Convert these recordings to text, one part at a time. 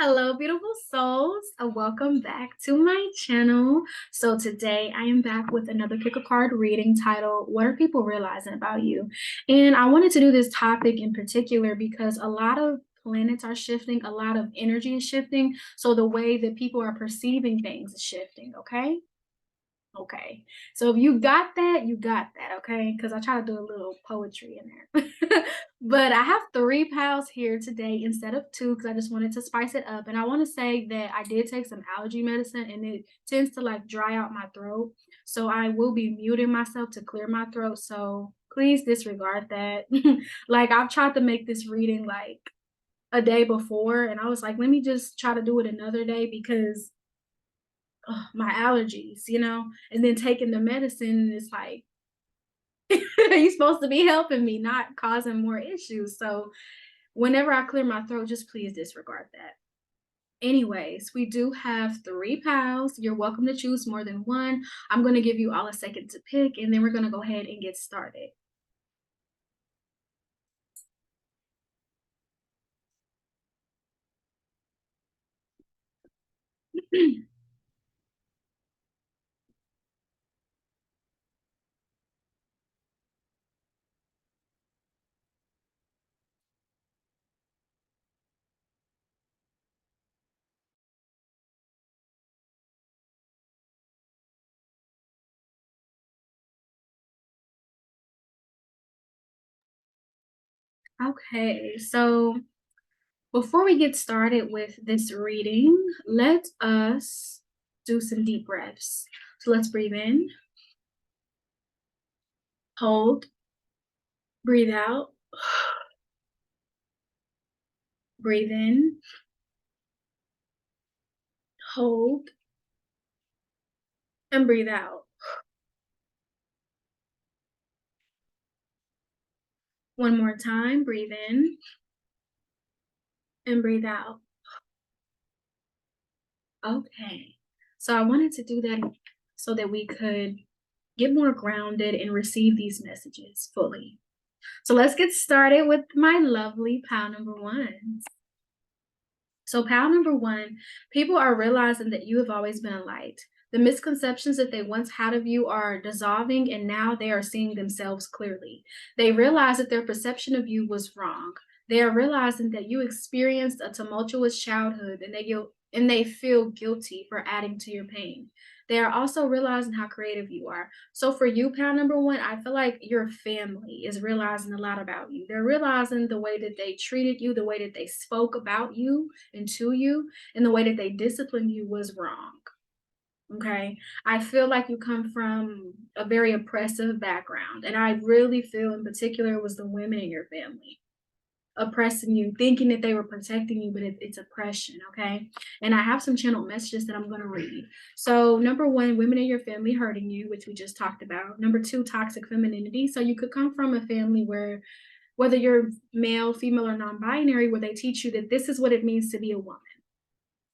Hello, beautiful souls. Welcome back to my channel. So today I am back with another pick a card reading titled What Are People Realizing About You? And I wanted to do this topic in particular because a lot of planets are shifting, a lot of energy is shifting. So the way that people are perceiving things is shifting, okay? Okay. So if you got that, you got that, okay? Because I try to do a little poetry in there. But I have 3 pals here today instead of two because I just wanted to spice it up. And I want to say that I did take some allergy medicine and it tends to like dry out my throat. So I will be muting myself to clear my throat. So please disregard that. Like I've tried to make this reading like a day before, and I was like, let me just try to do it another day because my allergies, and then taking the medicine is like you're supposed to be helping me, not causing more issues. So whenever I clear my throat, just please disregard that. Anyways, we do have 3 pals. You're welcome to choose more than one. I'm going to give you all a second to pick, and then we're going to go ahead and get started. Okay, so before we get started with this reading, let us do some deep breaths. So let's breathe in, hold, breathe out, breathe in, hold, and breathe out. One more time, breathe in and breathe out. Okay. So I wanted to do that so that we could get more grounded and receive these messages fully. So let's get started with my lovely pal number one. So, pal number one, people are realizing that you have always been a light. The misconceptions that they once had of you are dissolving, and now they are seeing themselves clearly. They realize that their perception of you was wrong. They are realizing that you experienced a tumultuous childhood, and they feel guilty for adding to your pain. They are also realizing how creative you are. So for you, pal number one, I feel like your family is realizing a lot about you. They're realizing the way that they treated you, the way that they spoke about you and to you, and the way that they disciplined you was wrong. Okay. I feel like you come from a very oppressive background. And I really feel in particular it was the women in your family oppressing you, thinking that they were protecting you, but it's oppression, okay? And I have some channel messages that I'm going to read. So, number one, women in your family hurting you, which we just talked about. Number two, toxic femininity. So, you could come from a family where, whether you're male, female, or non binary, where they teach you that this is what it means to be a woman.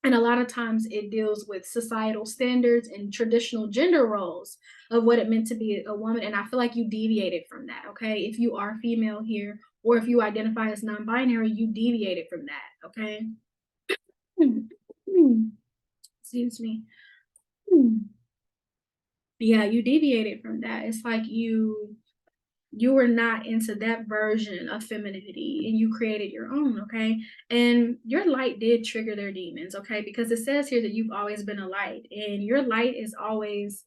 And a lot of times it deals with societal standards and traditional gender roles of what it meant to be a woman. And I feel like you deviated from that. Okay. If you are female here, or if you identify as non binary, you deviated from that. Okay. Excuse me. Yeah, you deviated from that. It's like you were not into that version of femininity and you created your own, okay? And your light did trigger their demons, okay? Because it says here that you've always been a light and your light is always,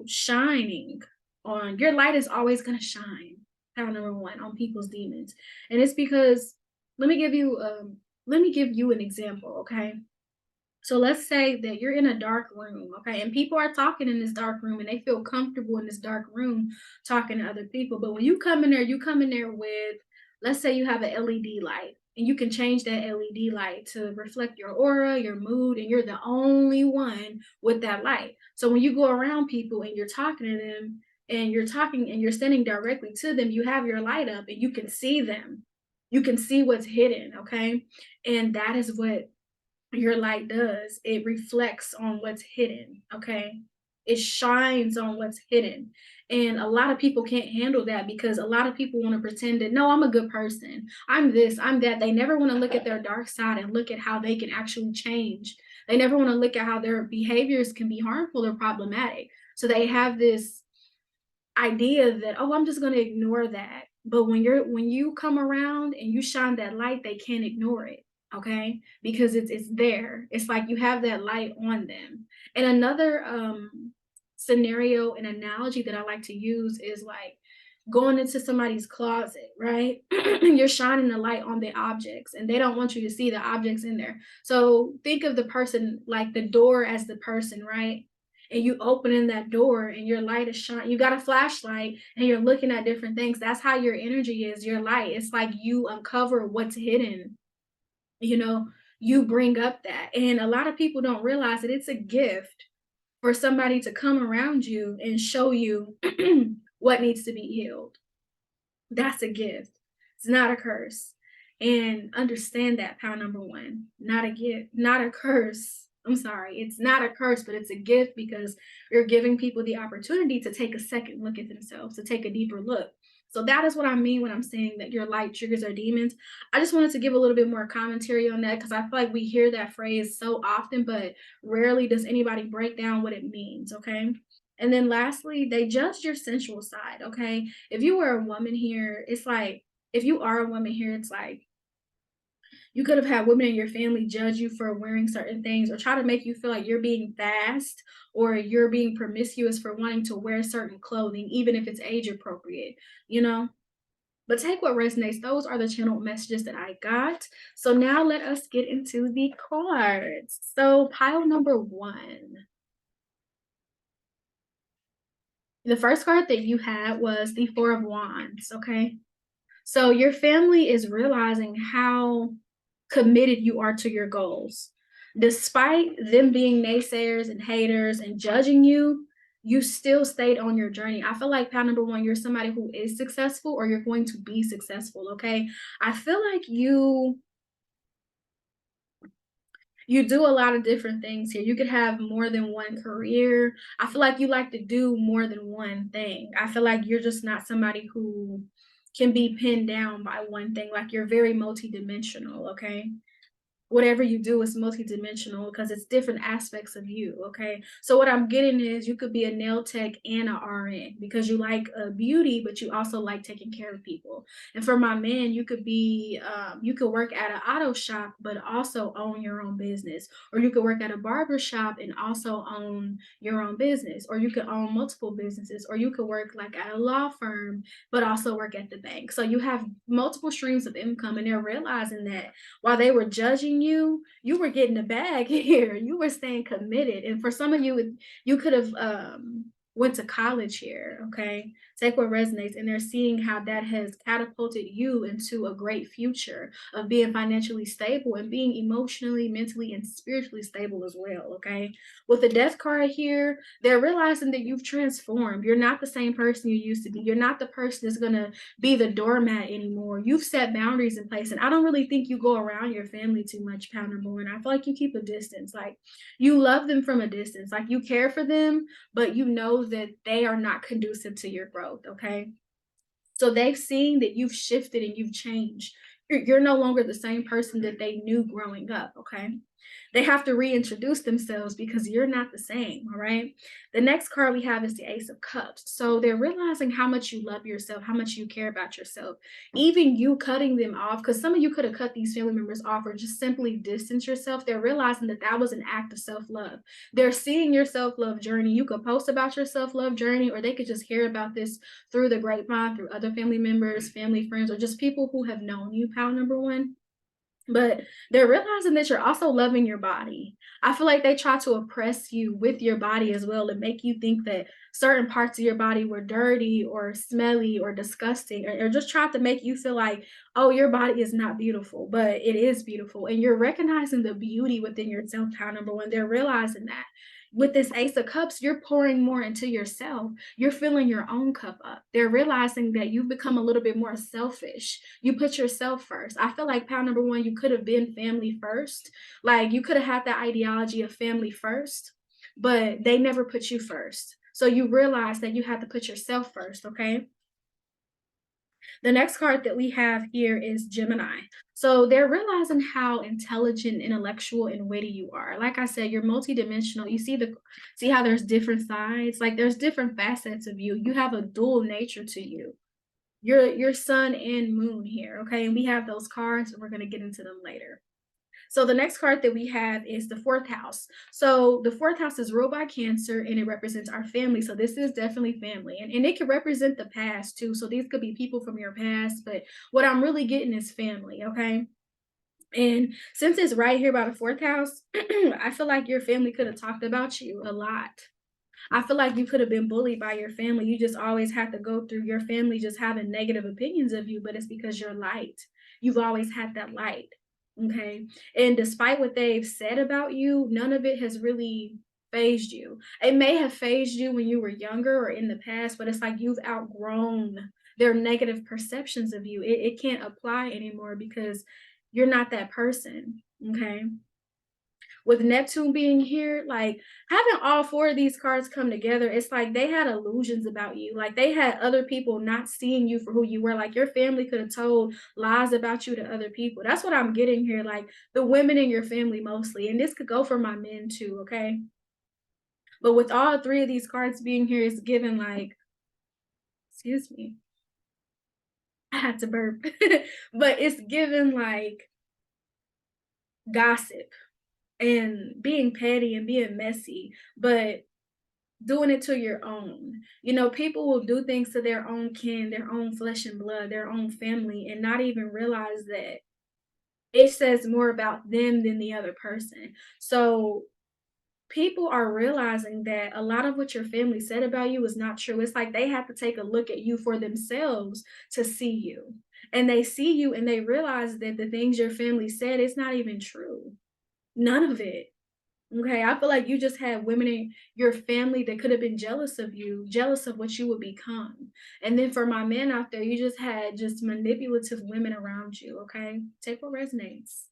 shining on your light is always going to shine. Power number one on people's demons. And it's because let me give you let me give you an example, okay? So let's say that you're in a dark room, okay, and people are talking in this dark room and they feel comfortable in this dark room talking to other people. But when you come in there, you come in there with, let's say you have an LED light and you can change that LED light to reflect your aura, your mood, and you're the only one with that light. So when you go around people and you're talking to them and you're talking and you're standing directly to them, you have your light up and you can see them. You can see what's hidden, okay? And that is what your light does. It reflects on what's hidden, okay? It shines on what's hidden. And a lot of people can't handle that because a lot of people want to pretend that, no, I'm a good person. I'm this, I'm that. They never want to look at their dark side and look at how they can actually change. They never want to look at how their behaviors can be harmful or problematic. So they have this idea that, oh, I'm just going to ignore that. But when you come around and you shine that light, they can't ignore it. Okay, because it's there. It's like you have that light on them. And another scenario and analogy that I like to use is like going into somebody's closet, right? You're shining the light on the objects and they don't want you to see the objects in there. So think of the person, like the door as the person, right? And you opening that door and your light is shining. You got a flashlight and you're looking at different things. That's how your energy is, your light. It's like you uncover what's hidden, you know, you bring up that. And a lot of people don't realize that it's a gift for somebody to come around you and show you what needs to be healed. That's a gift. It's not a curse. And understand that, pound number one. Not a gift, not a curse. I'm sorry. It's not a curse, but it's a gift because you're giving people the opportunity to take a second look at themselves, to take a deeper look. So that is what I mean when I'm saying that your light triggers our demons. I just wanted to give a little bit more commentary on that because I feel like we hear that phrase so often, but rarely does anybody break down what it means. Okay. And then lastly, they judge your sensual side. Okay, if you were a woman here, it's like, if you are a woman here, it's like you could have had women in your family judge you for wearing certain things or try to make you feel like you're being fast or you're being promiscuous for wanting to wear certain clothing, even if it's age appropriate, you know? But take what resonates. Those are the channel messages that I got. So now let us get into the cards. So pile number one. The first card that you had was the Four of Wands, okay? So your family is realizing how committed you are to your goals. Despite them being naysayers and haters and judging you, you still stayed on your journey. I feel like, pal number one, you're somebody who is successful or you're going to be successful, okay? I feel like you do a lot of different things here. You could have more than one career. I feel like you like to do more than one thing. I feel like you're just not somebody who can be pinned down by one thing. Like you're very multidimensional, okay? Whatever you do is multidimensional because it's different aspects of you. Okay. So what I'm getting is you could be a nail tech and a RN because you like beauty, but you also like taking care of people. And for my man, you could be, you could work at an auto shop, but also own your own business. Or you could work at a barber shop and also own your own business. Or you could own multiple businesses. Or you could work like at a law firm, but also work at the bank. So you have multiple streams of income and they're realizing that while they were judging you, you were getting a bag here. You were staying committed. And for some of you, you could have went to college here, okay? Take what resonates. And they're seeing how that has catapulted you into a great future of being financially stable and being emotionally, mentally, and spiritually stable as well, okay? With the death card here, they're realizing that you've transformed. You're not the same person you used to be. You're not the person that's going to be the doormat anymore. You've set boundaries in place. And I don't really think you go around your family too much, pound number one. I feel like you keep a distance. Like you love them from a distance. Like you care for them, but you know that they are not conducive to your growth. Okay. So they've seen that you've shifted and you've changed. You're no longer the same person that they knew growing up. Okay. They have to reintroduce themselves because you're not the same. All right. The next card we have is the Ace of Cups. So they're realizing how much you love yourself, how much you care about yourself. Even you cutting them off, because some of you could have cut these family members off or just simply distance yourself. They're realizing that that was an act of self-love. They're seeing your self-love journey. You could post about your self-love journey, or they could just hear about this through the grapevine, through other family members, family friends, or just people who have known you, pal number one. But they're realizing that you're also loving your body. I feel like they try to oppress you with your body as well and make you think that certain parts of your body were dirty or smelly or disgusting, or just try to make you feel like, oh, your body is not beautiful, but it is beautiful. And you're recognizing the beauty within yourself, how number one. They're realizing that. With this Ace of Cups, you're pouring more into yourself. You're filling your own cup up. They're realizing that you've become a little bit more selfish. You put yourself first. I feel like, pound number one, you could have been family first. Like you could have had that ideology of family first, but they never put you first. So you realize that you have to put yourself first, okay? The next card that we have here is Gemini. So they're realizing how intelligent, intellectual, and witty you are. Like I said, you're multidimensional. You see how there's different sides, like there's different facets of you. You have a dual nature to you. Your sun and moon here, okay? And we have those cards, and we're gonna get into them later. So the next card that we have is the fourth house. So the fourth house is ruled by Cancer and it represents our family. So this is definitely family. And it can represent the past too. So these could be people from your past, but what I'm really getting is family, okay? And since it's right here by the fourth house, I feel like your family could have talked about you a lot. I feel like you could have been bullied by your family. You just always had to go through your family just having negative opinions of you, but it's because you're light. You've always had that light. Okay. And despite what they've said about you, none of it has really phased you. It may have phased you when you were younger or in the past, but it's like you've outgrown their negative perceptions of you. It can't apply anymore because you're not that person. Okay, with Neptune being here, like having all four of these cards come together, it's like they had illusions about you. Like they had other people not seeing you for who you were. Like your family could have told lies about you to other people. That's what I'm getting here. Like the women in your family mostly. And this could go for my men too, okay? But with all three of these cards being here, it's given like, excuse me, I had to burp, but it's given like gossip and being petty and being messy. But doing it to your own. You know, people will do things to their own kin, their own flesh and blood, their own family, and not even realize that it says more about them than the other person. So people are realizing that a lot of what your family said about you is not true. It's like they have to take a look at you for themselves to see you. And they see you and they realize that the things your family said, it's not even true. None of it. Okay, I feel like you just had women in your family that could have been jealous of you, jealous of what you would become. And then for my men out there, you just had just manipulative women around you, okay? Take what resonates.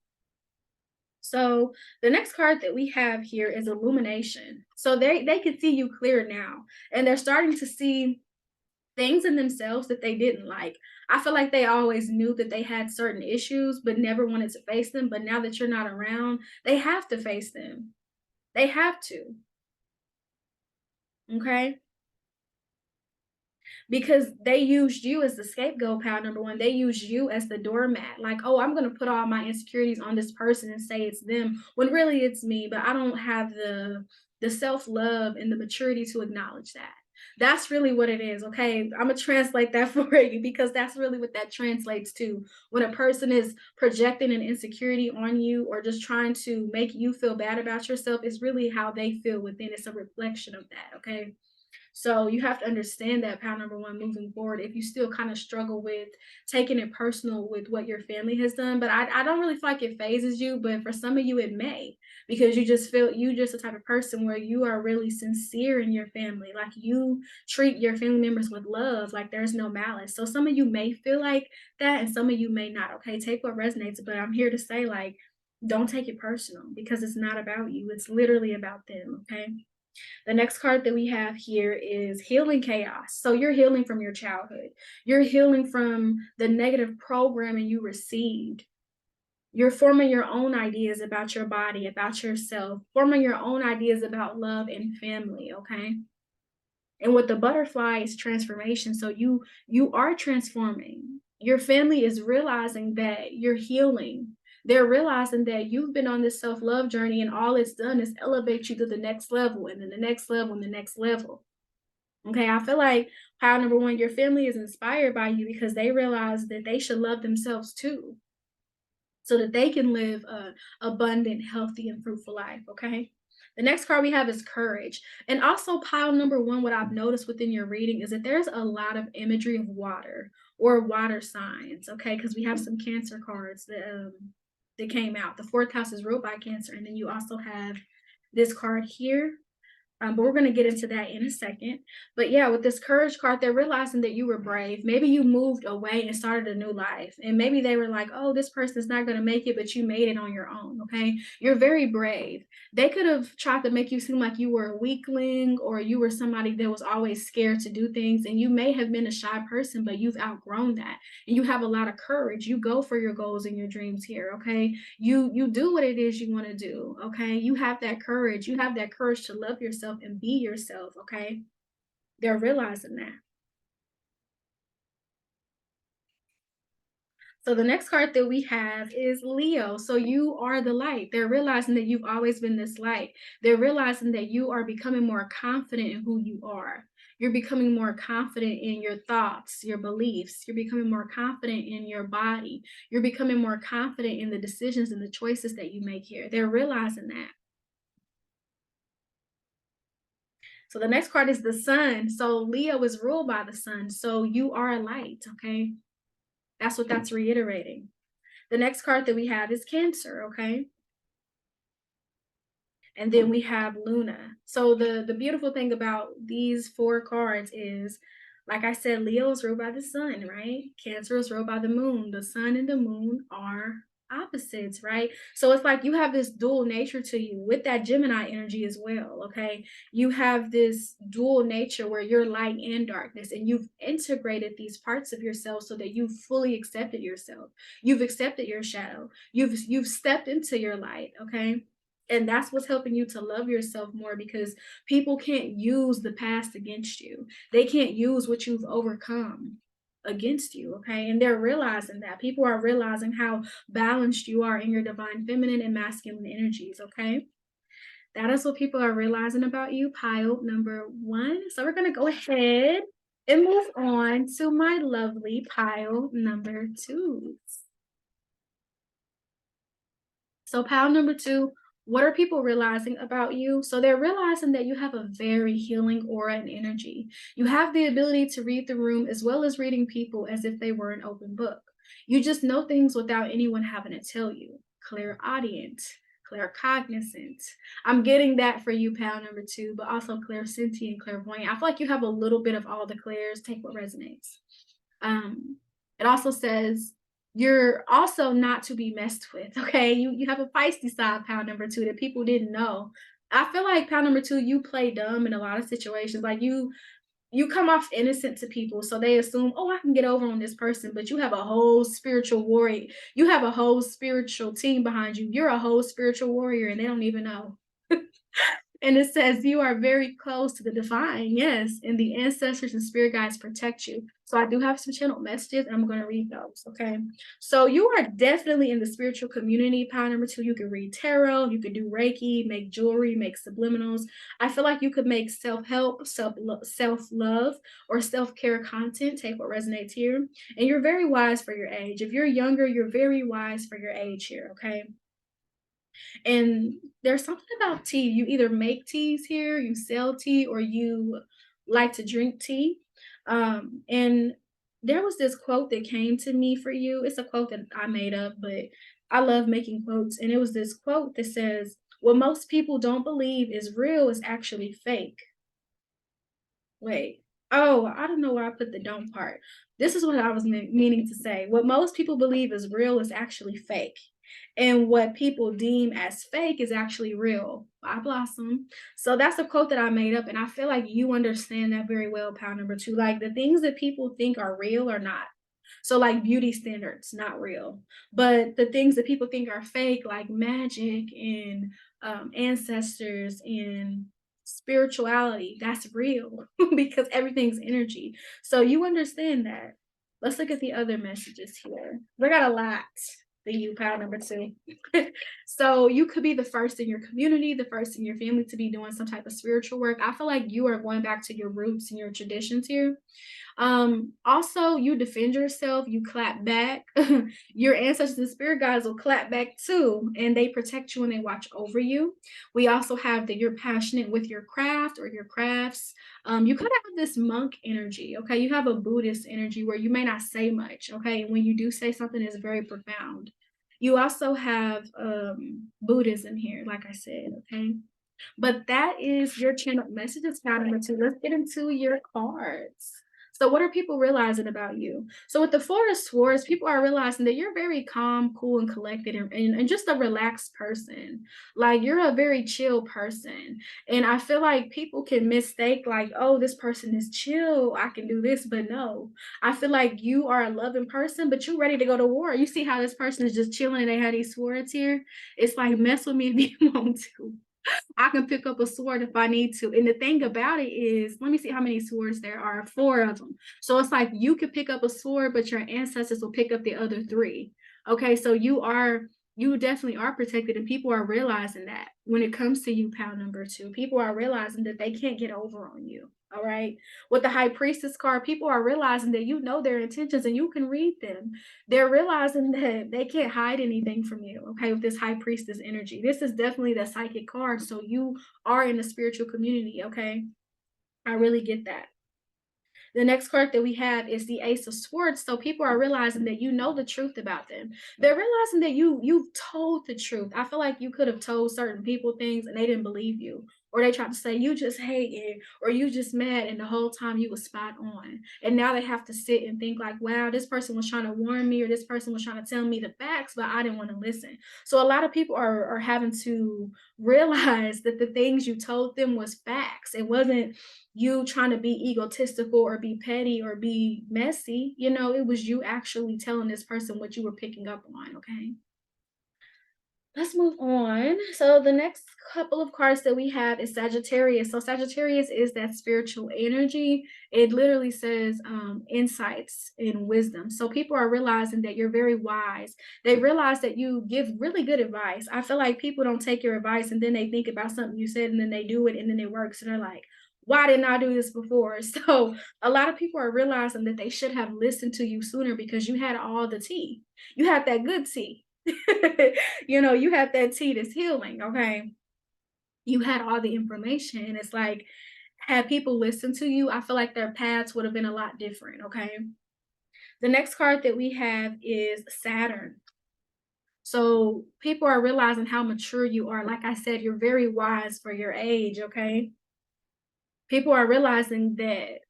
So the next card that we have here is illumination. So they can see you clear now, and they're starting to see things in themselves that they didn't like. I feel like they always knew that they had certain issues, but never wanted to face them. But now that you're not around, they have to face them. They have to. Okay, because they used you as the scapegoat, pal number one. They used you as the doormat. Like, oh, I'm gonna put all my insecurities on this person and say it's them when really it's me, but I don't have the self-love and the maturity to acknowledge that. That's really what it is. Okay, I'm gonna translate that for you because that's really what that translates to. When a person is projecting an insecurity on you or just trying to make you feel bad about yourself, it's really how they feel within. It's a reflection of that. Okay, so you have to understand that, pound number one, moving forward, if you still kind of struggle with taking it personal with what your family has done. But I don't really feel like it phases you, but for some of you it may, because you just feel you just the type of person where you are really sincere in your family. Like you treat your family members with love, like there's no malice. So some of you may feel like that and some of you may not. Okay, take what resonates. But I'm here to say, like, don't take it personal because it's not about you. It's literally about them. Okay. The next card that we have here is healing chaos. So you're healing from your childhood. You're healing from the negative programming you received. You're forming your own ideas about your body, about yourself, forming your own ideas about love and family, okay? And with the butterfly is transformation. So you are transforming. Your family is realizing that you're healing. They're realizing that you've been on this self-love journey and all it's done is elevate you to the next level and then the next level and the next level. Okay, I feel like pile number one, your family is inspired by you because they realize that they should love themselves too so that they can live a abundant, healthy, and fruitful life. Okay. The next card we have is courage. And also, pile number one, what I've noticed within your reading is that there's a lot of imagery of water or water signs. Okay. Because we have some Cancer cards that came out. The fourth house is ruled by Cancer. And then you also have this card here. But we're going to get into that in a second. But yeah, with this courage card, they're realizing that you were brave. Maybe you moved away and started a new life. And maybe they were like, oh, this person's not going to make it, but you made it on your own. Okay. You're very brave. They could have tried to make you seem like you were a weakling or you were somebody that was always scared to do things. And you may have been a shy person, but you've outgrown that. And you have a lot of courage. You go for your goals and your dreams here. Okay. You do what it is you want to do. Okay. You have that courage. You have that courage to love yourself and be yourself. Okay. They're realizing that. So the next card that we have is Leo. So you are the light. They're realizing that you've always been this light. They're realizing that you are becoming more confident in who you are. You're becoming more confident in your thoughts, your beliefs. You're becoming more confident in your body. You're becoming more confident in the decisions and the choices that you make here. They're realizing that. So the next card is the sun. So Leo is ruled by the sun. So you are a light, okay? That's what that's reiterating. The next card that we have is Cancer, okay? And then we have Luna. So the beautiful thing about these four cards is, like I said, Leo is ruled by the sun, right? Cancer is ruled by the moon. The sun and the moon are opposites, right? So it's like you have this dual nature to you with that Gemini energy as well, okay? You have this dual nature where you're light and darkness, and you've integrated these parts of yourself so that you've fully accepted yourself. You've accepted your shadow. You've stepped into your light, okay? And that's what's helping you to love yourself more, because people can't use the past against you. They can't use what you've overcome against you, okay? And they're realizing that. People are realizing how balanced you are in your divine feminine and masculine energies, okay? That is what people are realizing about you, pile number one. So we're going to go ahead and move on to my lovely pile number two. So pile number two, what are people realizing about you? So they're realizing that you have a very healing aura and energy. You have the ability to read the room as well as reading people as if they were an open book. You just know things without anyone having to tell you. Clairaudient, claircognizant. I'm getting that for you, pal number two, but also clairsentient, clairvoyant. I feel like you have a little bit of all the clairs. Take what resonates. It also says you're also not to be messed with. Okay, you have a feisty side, pound number two, that people didn't know. I feel like pound number two, you play dumb in a lot of situations. Like you come off innocent to people, so they assume, oh, I can get over on this person, but you have a whole spiritual warrior. You have a whole spiritual team behind you. You're a whole spiritual warrior, and they don't even know. And it says you are very close to the divine, yes, and the ancestors and spirit guides protect you. So I do have some channel messages, and I'm going to read those, okay? So you are definitely in the spiritual community. Power number two, you can read tarot, you can do Reiki, make jewelry, make subliminals. I feel like you could make self-help, self-love, or self-care content. Take what resonates here. And you're very wise for your age. If you're younger, you're very wise for your age here, okay? And there's something about tea. You either make teas here, you sell tea, or you like to drink tea. And there was this quote that came to me for you. It's a quote that I made up, but I love making quotes. And it was this quote that says, what most people don't believe is real is actually fake. Wait. Oh, I don't know where I put the don't part. This is what I was meaning to say. What most people believe is real is actually fake. And what people deem as fake is actually real. I blossom. So that's a quote that I made up. And I feel like you understand that very well, pound number two. Like the things that people think are real are not. So like beauty standards, not real. But the things that people think are fake, like magic and ancestors and spirituality, that's real because everything's energy. So you understand that. Let's look at the other messages here. We got a lot. The you pile number two. So you could be the first in your community, the first in your family to be doing some type of spiritual work. I feel like you are going back to your roots and your traditions here. Also, you defend yourself, you clap back. Your ancestors and spirit guides will clap back too, and they protect you and they watch over you. We also have that you're passionate with your craft or your crafts. You could have this monk energy, okay? You have a Buddhist energy where you may not say much, okay? And when you do say something, it's very profound. You also have Buddhism here, like I said, okay? But that is your channel messages, pal number two. Let's get into your cards. So, what are people realizing about you? So, with the Four of Swords, people are realizing that you're very calm, cool, and collected, and just a relaxed person. Like, you're a very chill person. And I feel like people can mistake, like, oh, this person is chill. I can do this. But no, I feel like you are a loving person, but you're ready to go to war. You see how this person is just chilling and they have these swords here? It's like, mess with me if you want to. I can pick up a sword if I need to. And the thing about it is, let me see how many swords there are. Four of them. So it's like you could pick up a sword, but your ancestors will pick up the other three. Okay, so you definitely are protected, and people are realizing that when it comes to you, pal number two. People are realizing that they can't get over on you. All right. With the high priestess card, people are realizing that you know their intentions and you can read them. They're realizing that they can't hide anything from you, okay, with this high priestess energy. This is definitely the psychic card. So you are in the spiritual community, okay? I really get that. The next card that we have is the Ace of Swords. So people are realizing that you know the truth about them. They're realizing that you've told the truth. I feel like you could have told certain people things and they didn't believe you. Or they tried to say you just hate it or you just mad, and the whole time you was spot on. And now they have to sit and think like, wow, this person was trying to warn me or this person was trying to tell me the facts, but I didn't want to listen. So a lot of people are having to realize that the things you told them was facts. It wasn't you trying to be egotistical or be petty or be messy. You know, it was you actually telling this person what you were picking up on, okay? Let's move on. So the next couple of cards that we have is Sagittarius. So Sagittarius is that spiritual energy. It literally says insights and wisdom. So people are realizing that you're very wise. They realize that you give really good advice. I feel like people don't take your advice and then they think about something you said and then they do it and then it works and they're like, why didn't I do this before? So a lot of people are realizing that they should have listened to you sooner because you had all the tea. You had that good tea. You know, you had that tea that's healing, okay? You had all the information. And it's like, had people listened to you, I feel like their paths would have been a lot different, okay? The next card that we have is Saturn. So people are realizing how mature you are. Like I said, you're very wise for your age, okay? People are realizing that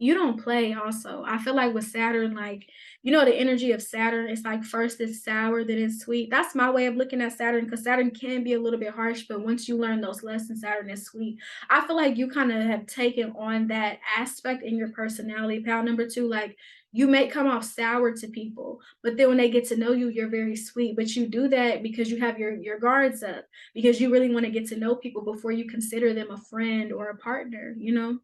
you don't play also. I feel like with Saturn, like, you know, the energy of Saturn, it's like first it's sour, then it's sweet. That's my way of looking at Saturn because Saturn can be a little bit harsh, but once you learn those lessons, Saturn is sweet. I feel like you kind of have taken on that aspect in your personality. Pal number two, like you may come off sour to people, but then when they get to know you, you're very sweet. But you do that because you have your guards up because you really want to get to know people before you consider them a friend or a partner, you know?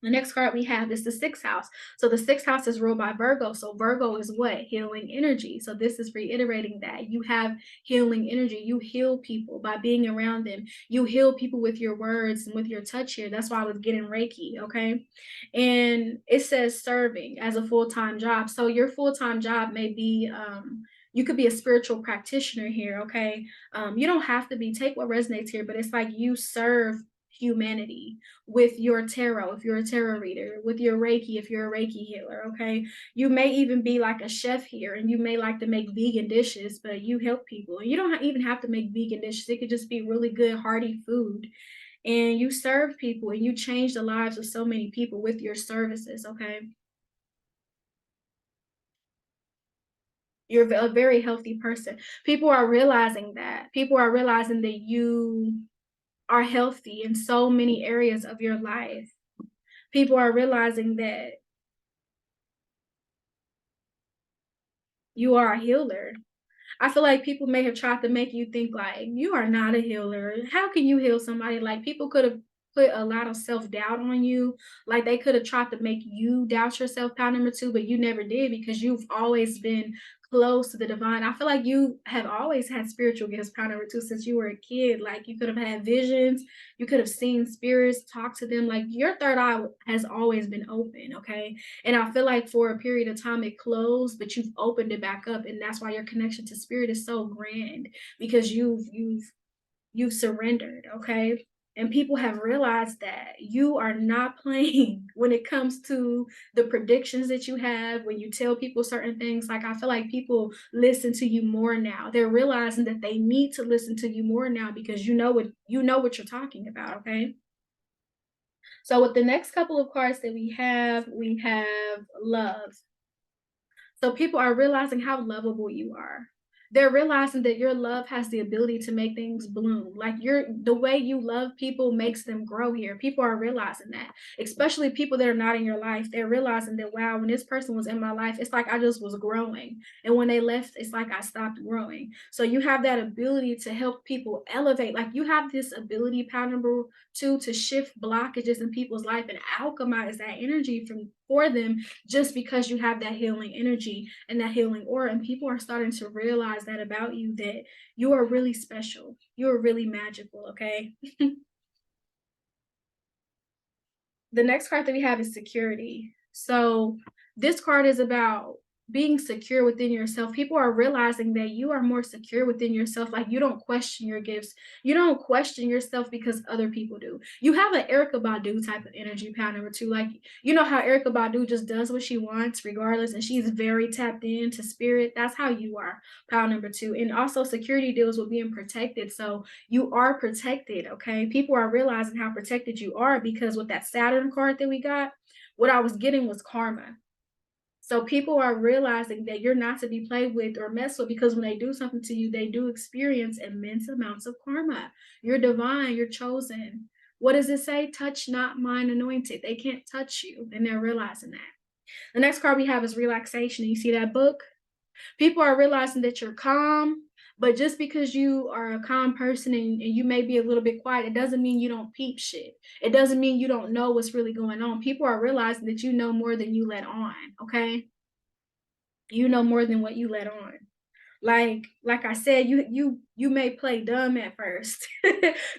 The next card we have is the sixth house. So the sixth house is ruled by Virgo. So Virgo is what? Healing energy. So this is reiterating that you have healing energy. You heal people by being around them. You heal people with your words and with your touch here. That's why I was getting Reiki. Okay. And it says serving as a full-time job. So your full-time job may be, you could be a spiritual practitioner here. Okay. You don't have to be, take what resonates here, but it's like you serve humanity with your tarot if you're a tarot reader, with your Reiki if you're a Reiki healer, okay? You may even be like a chef here and you may like to make vegan dishes, but you help people. And you don't even have to make vegan dishes. It could just be really good, hearty food. And you serve people and you change the lives of so many people with your services, okay? You're a very healthy person. People are realizing that. People are realizing that you are healthy in so many areas of your life. People are realizing that you are a healer. I feel like people may have tried to make you think like you are not a healer. How can you heal somebody? Like people could have put a lot of self-doubt on you. Like they could have tried to make you doubt yourself, pound number two, but you never did because you've always been close to the divine. I feel like you have always had spiritual gifts, pound number two, since you were a kid. Like you could have had visions, you could have seen spirits, talk to them. Like your third eye has always been open, okay? And I feel like for a period of time it closed, but you've opened it back up. And that's why your connection to spirit is so grand because you've surrendered, okay? And people have realized that you are not playing when it comes to the predictions that you have, when you tell people certain things. Like, I feel like people listen to you more now. They're realizing that they need to listen to you more now because you know what you're talking about, okay? So with the next couple of cards that we have love. So people are realizing how lovable you are. They're realizing that your love has the ability to make things bloom. Like the way you love people makes them grow here. People are realizing that, especially people that are not in your life. They're realizing that, wow, when this person was in my life, it's like I just was growing. And when they left, it's like I stopped growing. So you have that ability to help people elevate. Like you have this ability, power number two, to shift blockages in people's life and alchemize that energy for them just because you have that healing energy and that healing aura. And people are starting to realize that about you, that you are really special. You're really magical, okay? The next card that we have is security. So this card is about being secure within yourself. People are realizing that you are more secure within yourself. Like you don't question your gifts. You don't question yourself because other people do. You have an Erica Badu type of energy, power number two. Like you know how Erica Badu just does what she wants regardless, and she's very tapped into spirit. That's how you are, power number two. And also security deals with being protected. So you are protected, okay? People are realizing how protected you are because with that Saturn card that we got, what I was getting was karma. So people are realizing that you're not to be played with or messed with because when they do something to you, they do experience immense amounts of karma. You're divine, you're chosen. What does it say? Touch not mine anointed. They can't touch you, and they're realizing that. The next card we have is relaxation. You see that book? People are realizing that you're calm, but just because you are a calm person and you may be a little bit quiet, it doesn't mean you don't peep shit. It doesn't mean you don't know what's really going on. People are realizing that you know more than you let on, okay? You know more than what you let on. Like I said, you may play dumb at first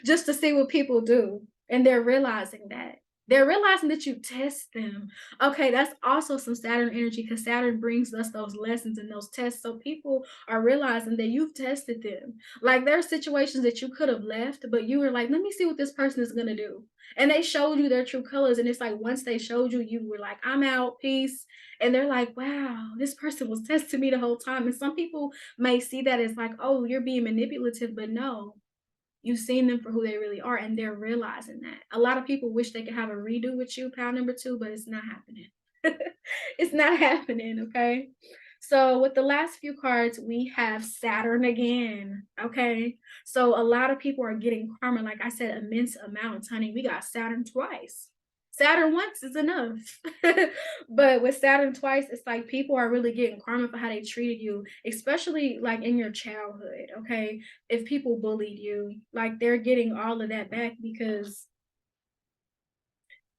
just to see what people do, and they're realizing that. They're realizing that you test them. Okay, that's also some Saturn energy because Saturn brings us those lessons and those tests. So people are realizing that you've tested them. Like there are situations that you could have left, but you were like, let me see what this person is gonna do. And they showed you their true colors. And it's like once they showed you, you were like, I'm out, peace. And they're like, wow, this person was testing me the whole time. And some people may see that as like, oh, you're being manipulative, but no, you've seen them for who they really are, and they're realizing that. A lot of people wish they could have a redo with you, pal number two, but it's not happening. It's not happening, okay? So with the last few cards, we have Saturn again, okay? So a lot of people are getting karma, like I said, immense amounts, honey. We got Saturn twice. Saturn once is enough. But with Saturn twice, it's like people are really getting karma for how they treated you, especially like in your childhood, okay? If people bullied you, like they're getting all of that back because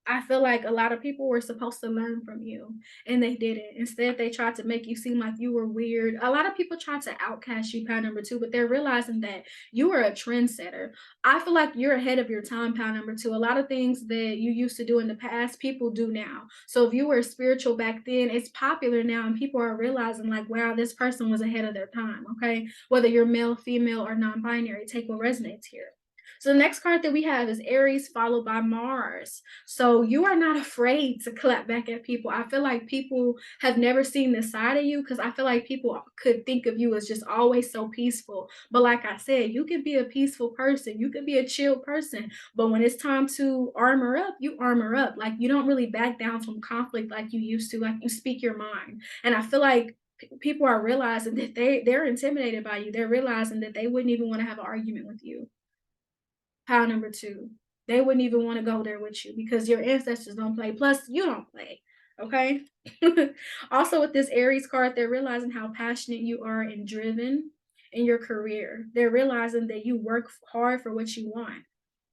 I feel like a lot of people were supposed to learn from you and they didn't. Instead, they tried to make you seem like you were weird. A lot of people tried to outcast you, pound number two, but they're realizing that you are a trendsetter. I feel like you're ahead of your time, pound number two. A lot of things that you used to do in the past, people do now. So if you were spiritual back then, it's popular now, and people are realizing, like, wow, this person was ahead of their time, okay? Whether you're male, female, or non binary, take what resonates here. So the next card that we have is Aries followed by Mars. So you are not afraid to clap back at people. I feel like people have never seen this side of you because I feel like people could think of you as just always so peaceful. But like I said, you can be a peaceful person. You can be a chill person. But when it's time to armor up, you armor up. Like you don't really back down from conflict like you used to. Like you speak your mind. And I feel like people are realizing that they're intimidated by you. They're realizing that they wouldn't even want to have an argument with you. Pile number two, they wouldn't even want to go there with you because your ancestors don't play. Plus, you don't play. Okay. Also, with this Aries card, they're realizing how passionate you are and driven in your career. They're realizing that you work hard for what you want.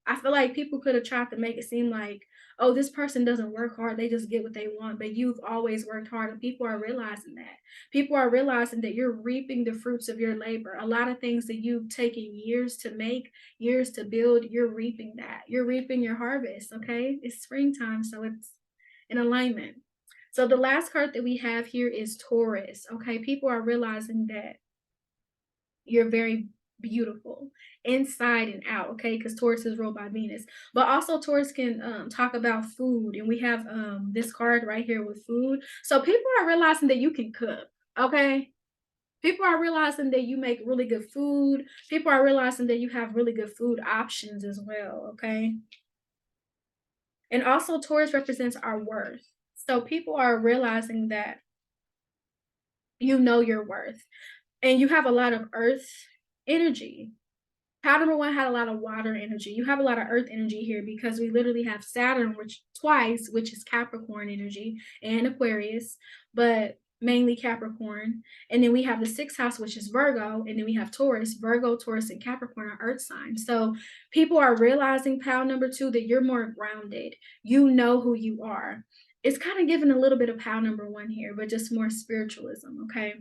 I feel like people could have tried to make it seem like, oh, this person doesn't work hard, they just get what they want. But you've always worked hard, and people are realizing that. People are realizing that you're reaping the fruits of your labor. A lot of things that you've taken years to make, years to build, you're reaping that. You're reaping your harvest, okay? It's springtime, so it's in alignment. So the last card that we have here is Taurus, okay? People are realizing that you're very beautiful inside and out, okay? Because Taurus is ruled by Venus. But also Taurus can talk about food, and we have this card right here with food. So people are realizing that you can cook, okay? People are realizing that you make really good food. People are realizing that you have really good food options as well, okay? And also Taurus represents our worth. So people are realizing that you know your worth, and you have a lot of earth energy. Pile number one had a lot of water energy. You have a lot of earth energy here because we literally have Saturn, which twice, which is Capricorn energy, and Aquarius, but mainly Capricorn. And then we have the sixth house, which is Virgo, and then we have Taurus. Virgo, Taurus, and Capricorn are earth signs. So people are realizing, pile number two, that you're more grounded. You know who you are. It's kind of giving a little bit of pile number one here, but just more spiritualism, okay?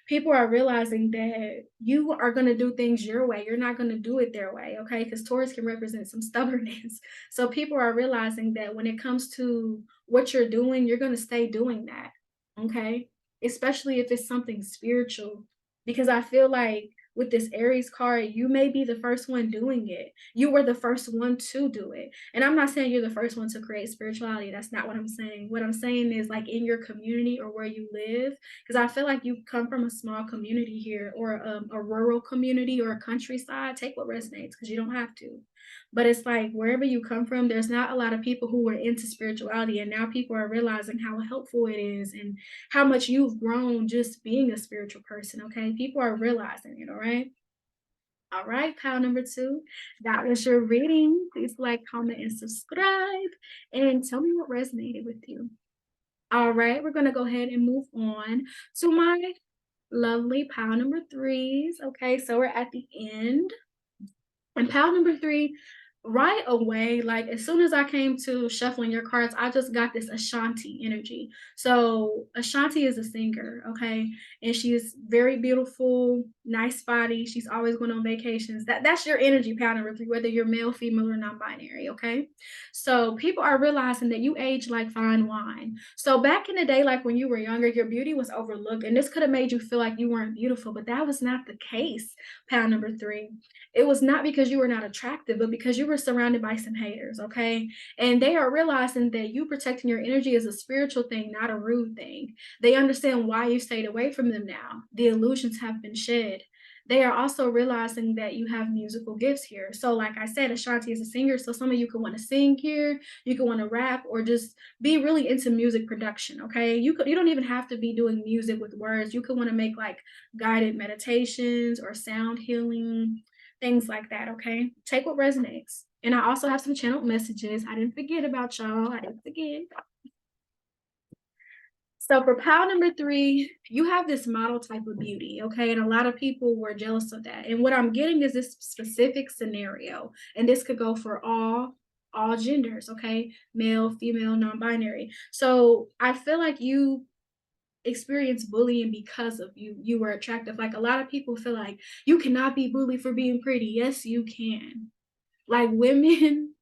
People are realizing that you are going to do things your way. You're not going to do it their way, okay? Because Taurus can represent some stubbornness. So people are realizing that when it comes to what you're doing, you're going to stay doing that, okay? Especially if it's something spiritual. Because I feel like with this Aries card, you may be the first one doing it. You were the first one to do it. And I'm not saying you're the first one to create spirituality. That's not what I'm saying. What I'm saying is, like, in your community or where you live, because I feel like you come from a small community here, or a rural community or a countryside. Take what resonates, because you don't have to. But it's like wherever you come from, there's not a lot of people who are into spirituality, and now people are realizing how helpful it is and how much you've grown just being a spiritual person. Okay, people are realizing it. All right, pile number two, that was your reading. Please like, comment, and subscribe, and tell me what resonated with you. All right, we're gonna go ahead and move on to my lovely pile number threes. Okay, so we're at the end. And pile number three, right away, like as soon as I came to shuffling your cards, I just got this Ashanti energy. So Ashanti is a singer, okay, and she is very beautiful, nice body. She's always going on vacations. That's your energy, pile number three, whether you're male, female, or non-binary, okay. So people are realizing that you age like fine wine. So back in the day, like when you were younger, your beauty was overlooked, and this could have made you feel like you weren't beautiful, but that was not the case, pile number three. It was not because you were not attractive, but because you were surrounded by some haters, okay? And they are realizing that you protecting your energy is a spiritual thing, not a rude thing. They understand why you stayed away from them now. The illusions have been shed. They are also realizing that you have musical gifts here. So, like I said, Ashanti is a singer. So, some of you could want to sing here, you could want to rap, or just be really into music production. Okay, you don't even have to be doing music with words. You could want to make like guided meditations or sound healing, things like that, okay? Take what resonates. And I also have some channeled messages. I didn't forget about y'all. I didn't forget. So for pile number three, you have this model type of beauty, okay? And a lot of people were jealous of that. And what I'm getting is this specific scenario, and this could go for all genders, okay? Male, female, non-binary. So I feel like you experience bullying because of you were attractive. Like a lot of people feel like you cannot be bullied for being pretty. Yes, you can. Like women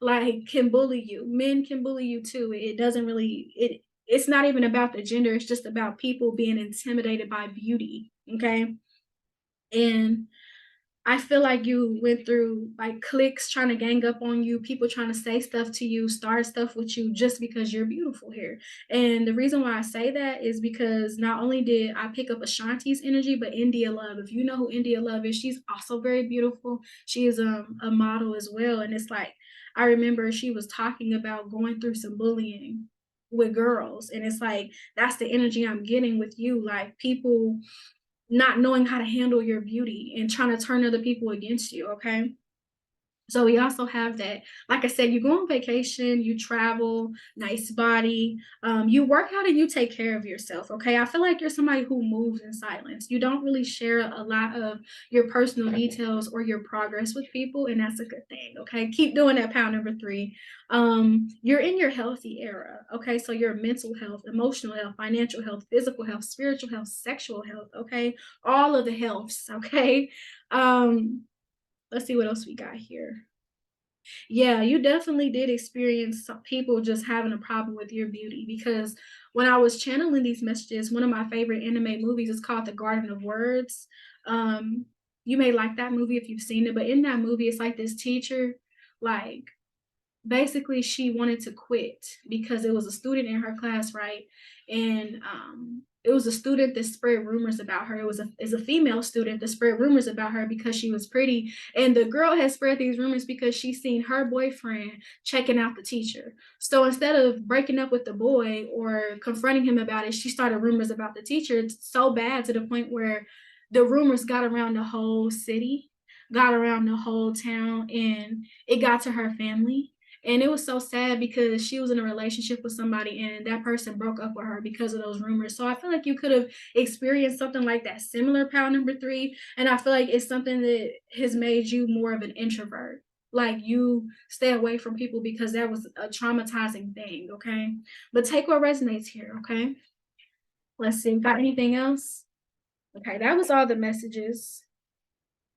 like can bully you. Men can bully you too. It doesn't really it's not even about the gender. It's just about people being intimidated by beauty. Okay. And I feel like you went through like cliques trying to gang up on you, people trying to say stuff to you, start stuff with you just because you're beautiful here. And the reason why I say that is because not only did I pick up Ashanti's energy, but India Love. If you know who India Love is, she's also very beautiful. She is a model as well. And it's like, I remember she was talking about going through some bullying with girls. And it's like, that's the energy I'm getting with you. Like people not knowing how to handle your beauty and trying to turn other people against you, okay? So we also have that. Like I said, you go on vacation, you travel, nice body, you work out and you take care of yourself. Okay. I feel like you're somebody who moves in silence. You don't really share a lot of your personal details or your progress with people, and that's a good thing. Okay. Keep doing that, pound number three. You're in your healthy era. Okay. So your mental health, emotional health, financial health, physical health, spiritual health, sexual health. Okay. All of the healths. Okay. Let's see what else we got here. Yeah, you definitely did experience some people just having a problem with your beauty, because when I was channeling these messages, one of my favorite anime movies is called The Garden of Words. Um, You may like that movie if you've seen it, but in that movie, it's like this teacher, like basically she wanted to quit because it was a student in her class, right? And it was a student that spread rumors about her. It was a female student that spread rumors about her because she was pretty. And the girl had spread these rumors because she seen her boyfriend checking out the teacher. So instead of breaking up with the boy or confronting him about it, she started rumors about the teacher. It's so bad to the point where the rumors got around the whole city, got around the whole town, and it got to her family. And it was so sad because she was in a relationship with somebody and that person broke up with her because of those rumors. So I feel like you could have experienced something like that similar, pal number three. And I feel like it's something that has made you more of an introvert. Like you stay away from people because that was a traumatizing thing. Okay. But take what resonates here. Okay. Let's see. Got anything else? Okay. That was all the messages.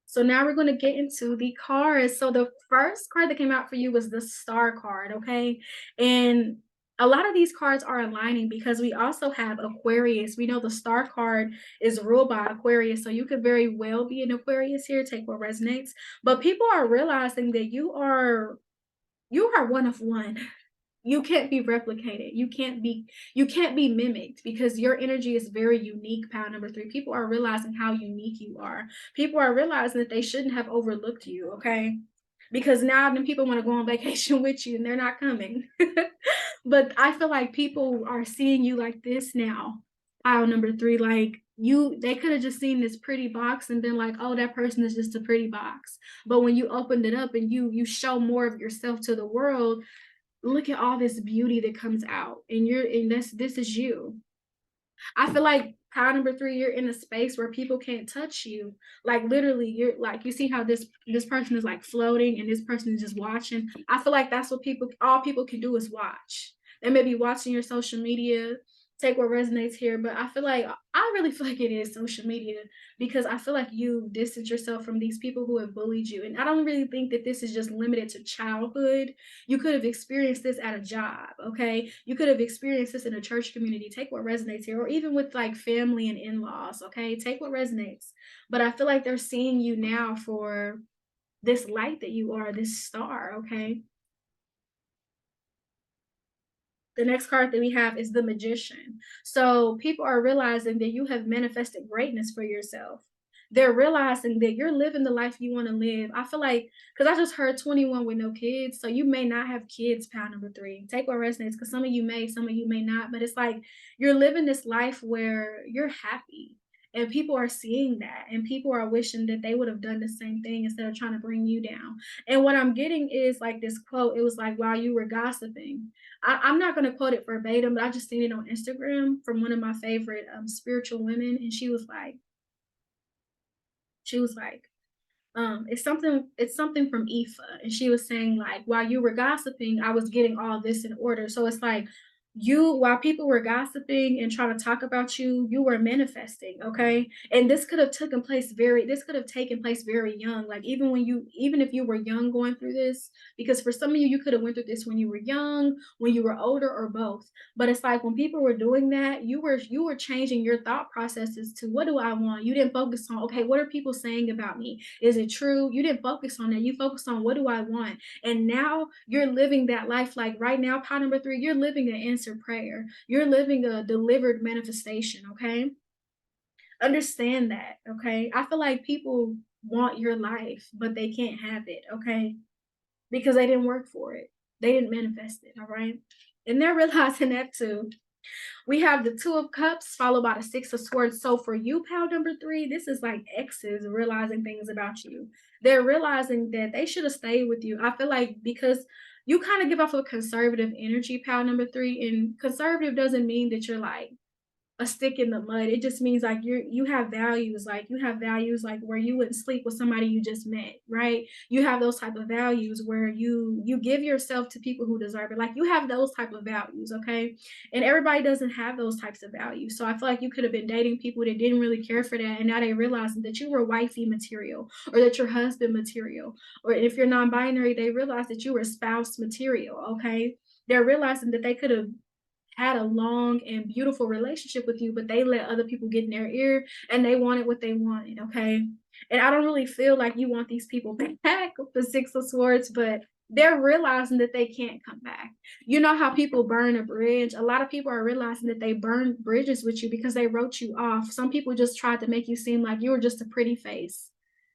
So now we're going to get into the cards. So the first card that came out for you was the star card, okay? And a lot of these cards are aligning because we also have Aquarius. We know the star card is ruled by Aquarius, so you could very well be an Aquarius here. Take what resonates. But people are realizing that you are one of one. You can't be replicated. You can't be mimicked because your energy is very unique, pal number three. People are realizing how unique you are. People are realizing that they shouldn't have overlooked you, okay? Because now then people want to go on vacation with you and they're not coming. But I feel like people are seeing you like this now, pile number three. Like they could have just seen this pretty box and been like, oh, that person is just a pretty box. But when you opened it up and you show more of yourself to the world, look at all this beauty that comes out, and this is you. I feel like pile number three, you're in a space where people can't touch you. Like literally, you're like, you see how this person is like floating and this person is just watching. I feel like that's what all people can do is watch. They may be watching your social media, take what resonates here, but I really feel like it is social media because I feel like you distance yourself from these people who have bullied you. And I don't really think that this is just limited to childhood. You could have experienced this at a job, okay? You could have experienced this in a church community. Take what resonates here, or even with like family and in-laws, okay? Take what resonates. But I feel like they're seeing you now for this light that you are, this star, okay? The next card that we have is the Magician. So people are realizing that you have manifested greatness for yourself. They're realizing that you're living the life you want to live. I feel like, because I just heard 21 with no kids. So you may not have kids, pal number three. Take what resonates, because some of you may, some of you may not. But it's like you're living this life where you're happy. And people are seeing that. And people are wishing that they would have done the same thing instead of trying to bring you down. And what I'm getting is like this quote. It was like, while you were gossiping, I'm not going to quote it verbatim, but I just seen it on Instagram from one of my favorite spiritual women, and she was like, it's something from Ifa, and she was saying like, while you were gossiping, I was getting all this in order. So it's like while people were gossiping and trying to talk about you, you were manifesting, okay? And this could have taken place very young. Like even if you were young going through this, because for some of you could have went through this when you were young, when you were older, or both. But it's like when people were doing that, you were changing your thought processes to, what do I want? You didn't focus on, okay, what are people saying about me? Is it true? You didn't focus on that. You focused on, what do I want? And now you're living that life. Like right now, pot number three, you're living an answered prayer. You're living a delivered manifestation, okay? Understand that, okay? I feel like people want your life, but they can't have it, okay? Because they didn't work for it. They didn't manifest it, all right? And they're realizing that too. We have the Two of Cups followed by the Six of Swords. So for you, pal number three, this is like exes realizing things about you. They're realizing that they should have stayed with you. I feel like because you kind of give off a conservative energy, pal number three, and conservative doesn't mean that you're like a stick in the mud. It just means like you have values like where you wouldn't sleep with somebody you just met, right? You have those type of values where you give yourself to people who deserve it. Like you have those type of values, okay? And everybody doesn't have those types of values. So I feel like you could have been dating people that didn't really care for that, and now they realizing that you were wifey material, or that you're husband material, or if you're non-binary, they realize that you were spouse material, okay? They're realizing that they could have had a long and beautiful relationship with you, but they let other people get in their ear and they wanted what they wanted, okay? And I don't really feel like you want these people back with the Six of Swords, but they're realizing that they can't come back. You know how people burn a bridge? A lot of people are realizing that they burned bridges with you because they wrote you off. Some people just tried to make you seem like you were just a pretty face,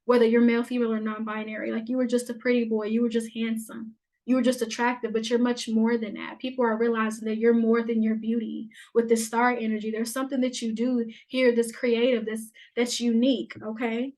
whether you're male, female, or non-binary. Like you were just a pretty boy, you were just handsome, you were just attractive, but you're much more than that. People are realizing that you're more than your beauty with this star energy. There's something that you do here that's creative, that's unique, okay?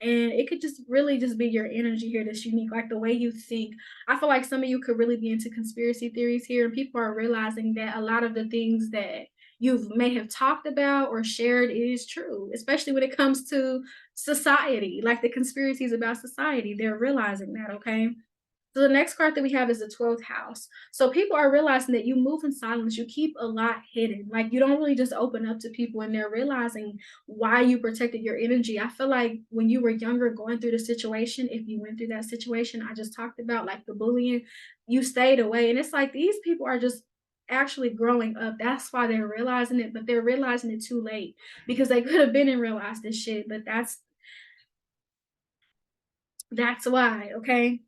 And it could just really just be your energy here that's unique, like the way you think. I feel like some of you could really be into conspiracy theories here, and people are realizing that a lot of the things that you may have talked about or shared is true, especially when it comes to society, like the conspiracies about society. They're realizing that, okay? So the next card that we have is the 12th house. So people are realizing that you move in silence, you keep a lot hidden. Like you don't really just open up to people, and they're realizing why you protected your energy. I feel like when you were younger going through the situation, if you went through that situation I just talked about, like the bullying, you stayed away. And it's like these people are just actually growing up. That's why they're realizing it, but they're realizing it too late because they could have been and realized this shit, but that's why, okay?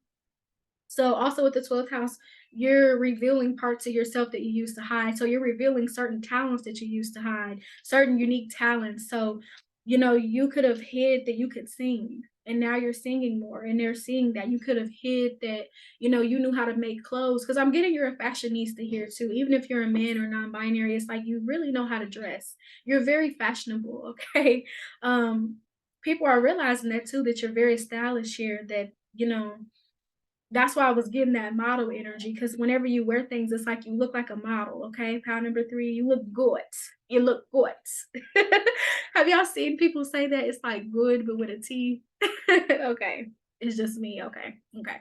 So also with the 12th house, you're revealing parts of yourself that you used to hide. So you're revealing certain talents that you used to hide, certain unique talents. So, you know, you could have hid that you could sing, and now you're singing more, and they're seeing that you could have hid that, you know, you knew how to make clothes. Because I'm getting you're a fashionista here too. Even if you're a man or non-binary, it's like you really know how to dress. You're very fashionable, okay? Um, People are realizing that too, that you're very stylish here, that, you know, that's why I was getting that model energy, because whenever you wear things, it's like you look like a model, okay? Pound number 3, you look good. You look good. Have y'all seen people say that? It's like good, but with a T. Okay. It's just me. Okay. Okay.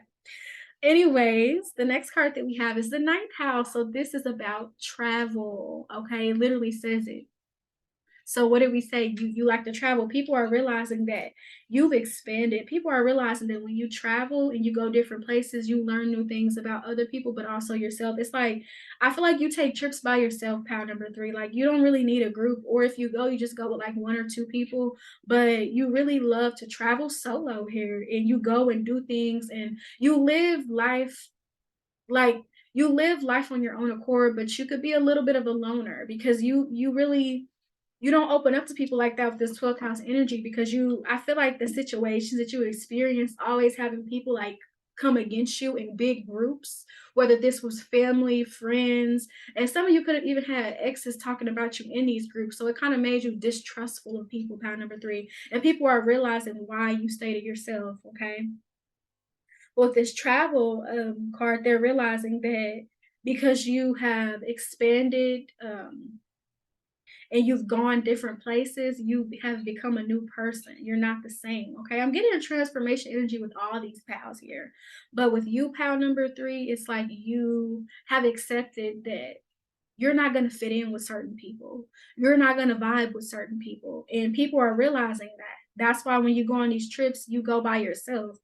Anyways, the next card that we have is the ninth house. So this is about travel. Okay. It literally says it. So what did we say? You like to travel. People are realizing that you've expanded. People are realizing that when you travel and you go different places, you learn new things about other people, but also yourself. It's like I feel like you take trips by yourself, pound number 3. Like you don't really need a group, or if you go, you just go with like 1 or 2 people. But you really love to travel solo here, and you go and do things, and you live life like you live life on your own accord, but you could be a little bit of a loner because you really you don't open up to people like that with this 12th house energy, because I feel like the situations that you experience always having people like come against you in big groups, whether this was family, friends, and some of you could have even had exes talking about you in these groups. So it kind of made you distrustful of people, pound number 3. And people are realizing why you stay to yourself, okay? With this travel card, they're realizing that because you have expanded and you've gone different places, you have become a new person. You're not the same. Okay. I'm getting a transformation energy with all these pals here. But with you, pal number 3, it's like you have accepted that you're not going to fit in with certain people. You're not going to vibe with certain people. And people are realizing that. That's why when you go on these trips, you go by yourself.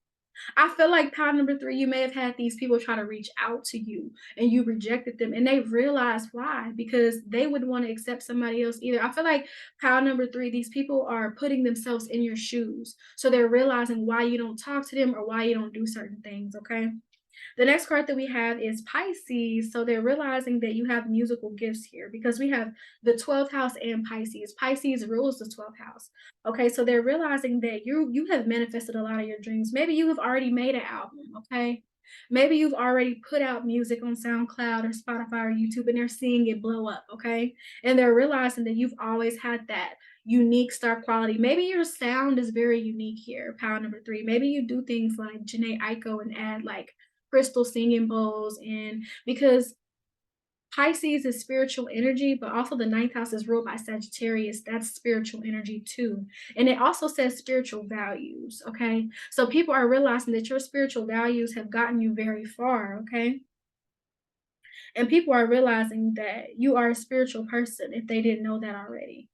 I feel like pile number 3, you may have had these people try to reach out to you and you rejected them, and they realized why, because they wouldn't want to accept somebody else either. I feel like pile number 3, these people are putting themselves in your shoes. So they're realizing why you don't talk to them or why you don't do certain things, okay? The next card that we have is Pisces. So they're realizing that you have musical gifts here because we have the 12th house and Pisces. Pisces rules the 12th house. Okay, so they're realizing that you have manifested a lot of your dreams. Maybe you have already made an album, okay? Maybe you've already put out music on SoundCloud or Spotify or YouTube, and they're seeing it blow up, okay? And they're realizing that you've always had that unique star quality. Maybe your sound is very unique here, pound number 3. Maybe you do things like Janae Aiko and add like crystal singing bowls, and because Pisces is spiritual energy, but also the ninth house is ruled by Sagittarius. That's spiritual energy too. And it also says spiritual values. Okay. So people are realizing that your spiritual values have gotten you very far. Okay. And people are realizing that you are a spiritual person if they didn't know that already.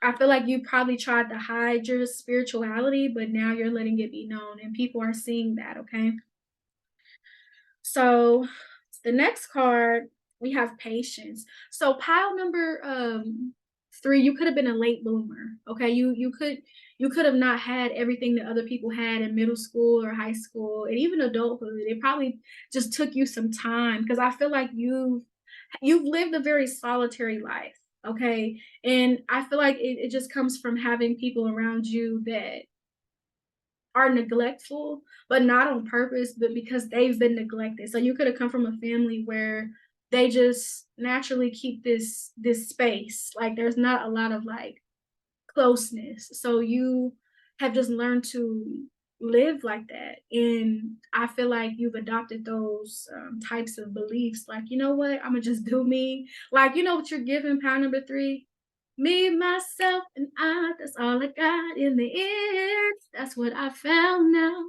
I feel like you probably tried to hide your spirituality, but now you're letting it be known, and people are seeing that. Okay. So the next card, we have patience. So pile number 3, you could have been a late bloomer. Okay. You could have not had everything that other people had in middle school or high school and even adulthood. It probably just took you some time because I feel like you've lived a very solitary life. Okay. And I feel like it just comes from having people around you that are neglectful, but not on purpose, but because they've been neglected. So you could have come from a family where they just naturally keep this space. Like there's not a lot of like closeness. So you have just learned to live like that. And I feel like you've adopted those types of beliefs. Like, you know what? I'm gonna just do me. Like, you know what you're giving pound number 3? Me, myself, and I, that's all I got in the end. That's what I found now.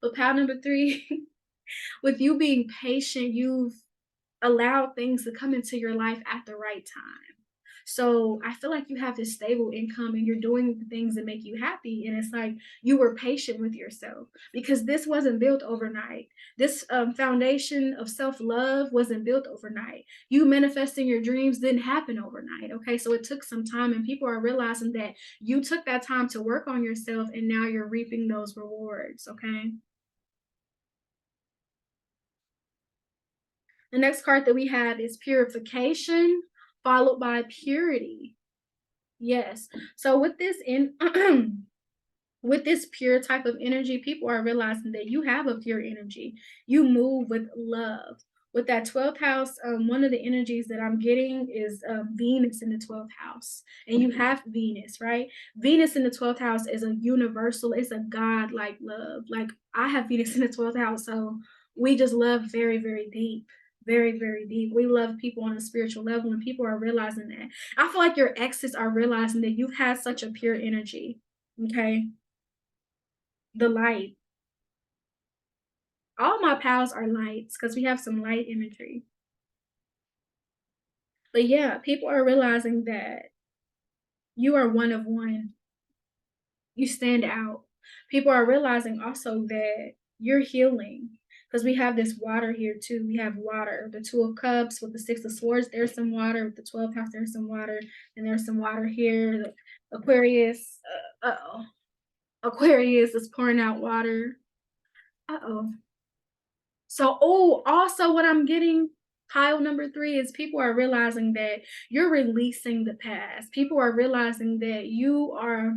But pound number 3, with you being patient, you've allowed things to come into your life at the right time. So I feel like you have this stable income and you're doing the things that make you happy. And it's like you were patient with yourself because this wasn't built overnight. This foundation of self love wasn't built overnight. You manifesting your dreams didn't happen overnight. Okay. So it took some time, and people are realizing that you took that time to work on yourself and now you're reaping those rewards. Okay. The next card that we have is purification, followed by purity. Yes. So with this in with this pure type of energy, people are realizing that you have a pure energy. You move with love. With that 12th house, one of the energies that I'm getting is Venus in the 12th house. And you have Venus, right? Venus in the 12th house is a universal, it's a God like love. Like I have Venus in the 12th house. So we just love very, very deep. Very, very deep. We love people on a spiritual level, and people are realizing that. I feel like your exes are realizing that you've had such a pure energy. Okay. The light. All my pals are lights because we have some light imagery. But yeah, people are realizing that you are one of one. You stand out. People are realizing also that you're healing because we have this water here too. We have water, the 2 of cups with the 6 of swords. There's some water with the 12th house. There's some water, and there's some water here. The Aquarius. Oh, Aquarius is pouring out water. Uh-oh. So, oh, also what I'm getting, pile number 3, is people are realizing that you're releasing the past. People are realizing that you are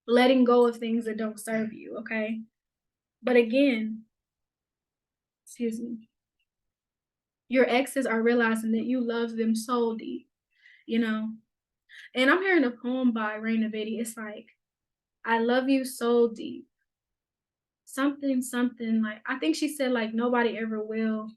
letting go of things that don't serve you, okay? But again, excuse me, your exes are realizing that you love them so deep, you know? And I'm hearing a poem by Raina Vidi. It's like, I love you so deep. Something like, I think she said, like, nobody ever will.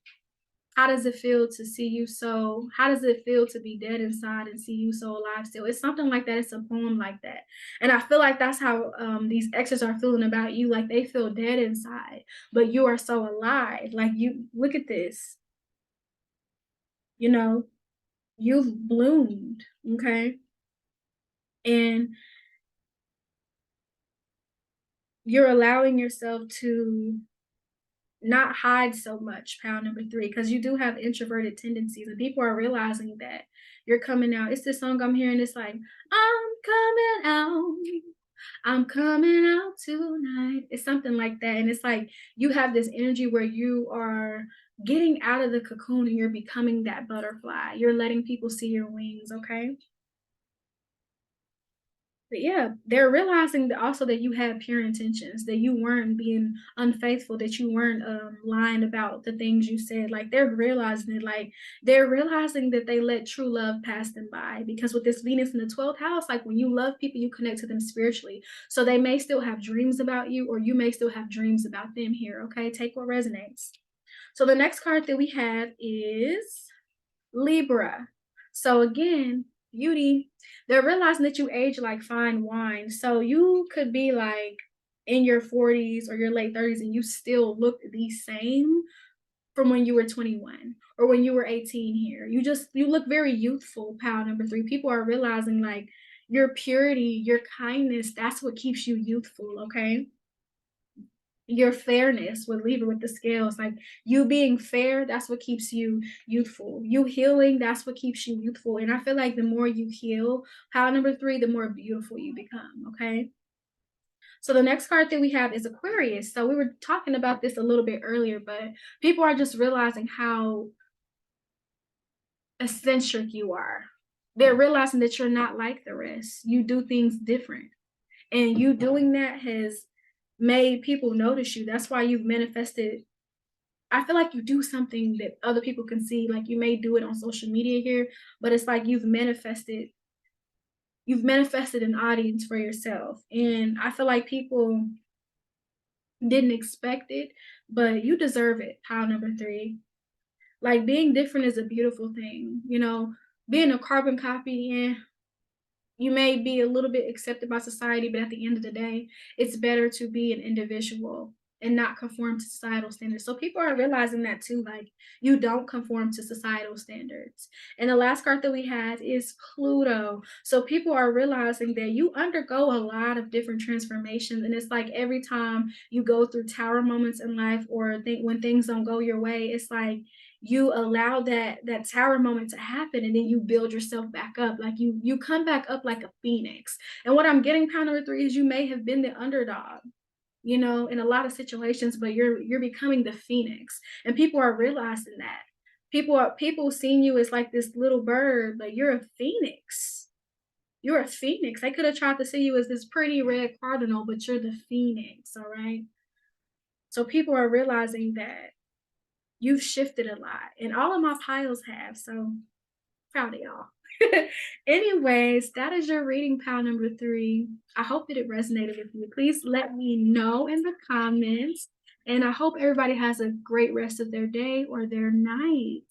How does it feel to see you so? How does it feel to be dead inside and see you so alive still? It's something like that. It's a poem like that. And I feel like that's how these exes are feeling about you. Like they feel dead inside, but you are so alive. Like you look at this, you know, you've bloomed. Okay. And you're allowing yourself to not hide so much, pound number 3, because you do have introverted tendencies, and people are realizing that you're coming out. It's this song I'm hearing. It's like, out, I'm coming out tonight. It's something like that. And it's like you have this energy where you are getting out of the cocoon and you're becoming that butterfly. You're letting people see your wings. Okay. But yeah, they're realizing that also that you had pure intentions, that you weren't being unfaithful, that you weren't lying about the things you said. Like they're realizing it, like they're realizing that they let true love pass them by. Because with this Venus in the 12th house, like when you love people, you connect to them spiritually. So they may still have dreams about you, or you may still have dreams about them here. Okay, take what resonates. So the next card that we have is Libra. So again, beauty. They're realizing that you age like fine wine. So you could be like in your 40s or your late 30s and you still look the same from when you were 21 or when you were 18 here. You look very youthful, pal number 3. People are realizing like your purity, your kindness, that's what keeps you youthful, okay? Your fairness would leave it with the scales. Like you being fair, that's what keeps you youthful. You healing, that's what keeps you youthful. And I feel like the more you heal, power number 3, the more beautiful you become. Okay. So the next card that we have is Aquarius. So we were talking about this a little bit earlier, but people are just realizing how eccentric you are. They're realizing that you're not like the rest. You do things different. And you doing that has made people notice you. That's why you've manifested. I feel like you do something that other people can see. Like you may do it on social media here, but it's like you've manifested an audience for yourself. And I feel like people didn't expect it, but you deserve it. Pile number 3. Like being different is a beautiful thing. Being a carbon copy, and you may be a little bit accepted by society, but at the end of the day, it's better to be an individual and not conform to societal standards. So people are realizing that too, like you don't conform to societal standards. And the last card that we had is Pluto. So people are realizing that you undergo a lot of different transformations. And it's like every time you go through tower moments in life or when things don't go your way, it's like you allow that tower moment to happen, and then you build yourself back up. Like you come back up like a phoenix. And what I'm getting, pound number 3, is you may have been the underdog, in a lot of situations, but you're becoming the phoenix. And people are realizing that. People seeing you as like this little bird, but you're a phoenix. You're a phoenix. They could have tried to see you as this pretty red cardinal, but you're the phoenix. All right. So people are realizing that you've shifted a lot, and all of my piles have. So proud of y'all. Anyways, that is your reading, pile number 3. I hope that it resonated with you. Please let me know in the comments. And I hope everybody has a great rest of their day or their night.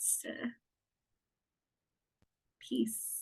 Peace.